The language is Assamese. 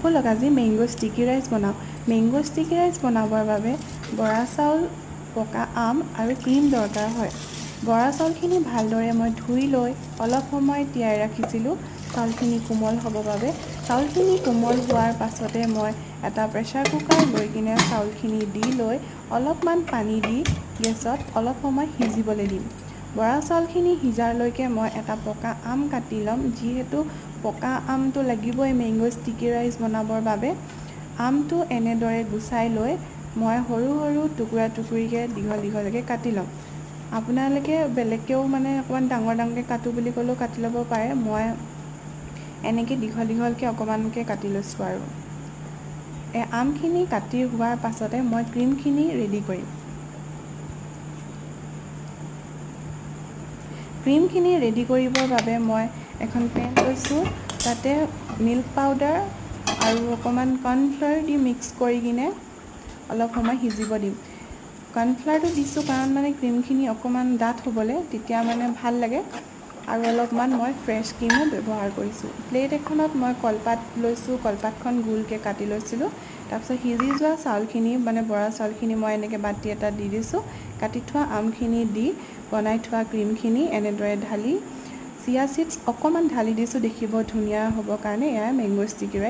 বলক আজি মেংগো ষ্টিকি ৰাইচ বনাওঁ। মেংগো ষ্টিকি ৰাইচ বনাবৰ বাবে বৰা চাউল, পকা আম আৰু ক্ৰীম দৰকাৰ হয়। বৰা চাউলখিনি ভালদৰে মই ধুই লৈ অলপ সময় তিয়াই ৰাখিছিলোঁ চাউলখিনি কোমল হ'ব বাবে। চাউলখিনি কোমল হোৱাৰ পাছতে মই এটা প্ৰেছাৰ কুকাৰ লৈ কিনে চাউলখিনি দি লৈ অলপমান পানী দি গেছত অলপ সময় সিজিবলৈ দিম। বৰা চাউলখিনি সিজালৈকে মই এটা পকা আম কাটি ল'ম, যিহেতু পকা আমটো লাগিবই মেংগো ষ্টিকি ৰাইচ বনাবৰ বাবে। আমটো এনেদৰে গুচাই লৈ মই সৰু সৰু টুকুৰা টুকুৰিকৈ দীঘল দীঘলকৈ কাটি ল'ম। আপোনালোকে বেলেগকৈও মানে অকণমান ডাঙৰ ডাঙৰকৈ কাটো বুলি ক'লেও কাটি ল'ব পাৰে। মই এনেকৈ দীঘল দীঘলকৈ অকণমানকৈ কাটি লৈছোঁ আৰু আমখিনি কাটি হোৱাৰ পাছতে মই ক্ৰীমখিনি ৰেডি কৰিম। ক্ৰীমখিনি ৰেডি কৰিবৰ বাবে মই এখন পেন লৈছোঁ, তাতে মিল্ক পাউডাৰ আৰু অকণমান কৰ্ণফ্লাৱাৰ দি মিক্স কৰি কিনে অলপ সময় সিজিব দিম। কৰ্ণফ্লাৱাৰটো দিছোঁ কাৰণ মানে ক্ৰীমখিনি অকণমান ডাঠ হ'বলৈ, তেতিয়া মানে ভাল লাগে। আৰু অলপমান মই ফ্ৰেছ ক্ৰীমো ব্যৱহাৰ কৰিছোঁ। প্লেট এখনত মই কলপাত লৈছোঁ, কলপাতখন গোলকৈ কাটি লৈছিলোঁ। তাৰপিছত সিজি যোৱা চাউলখিনি মানে বৰা চাউলখিনি মই এনেকৈ বাতি এটাত দি দিছোঁ। কাটি থোৱা আমখিনি দি বনাই থোৱা ক্ৰীমখিনি এনেদৰে ঢালি চিয়া চিডছ অকণমান ঢালি দিছোঁ দেখিব ধুনীয়া হ'বৰ কাৰণে। এয়া মেংগো ষ্টিকি ৰাইচ।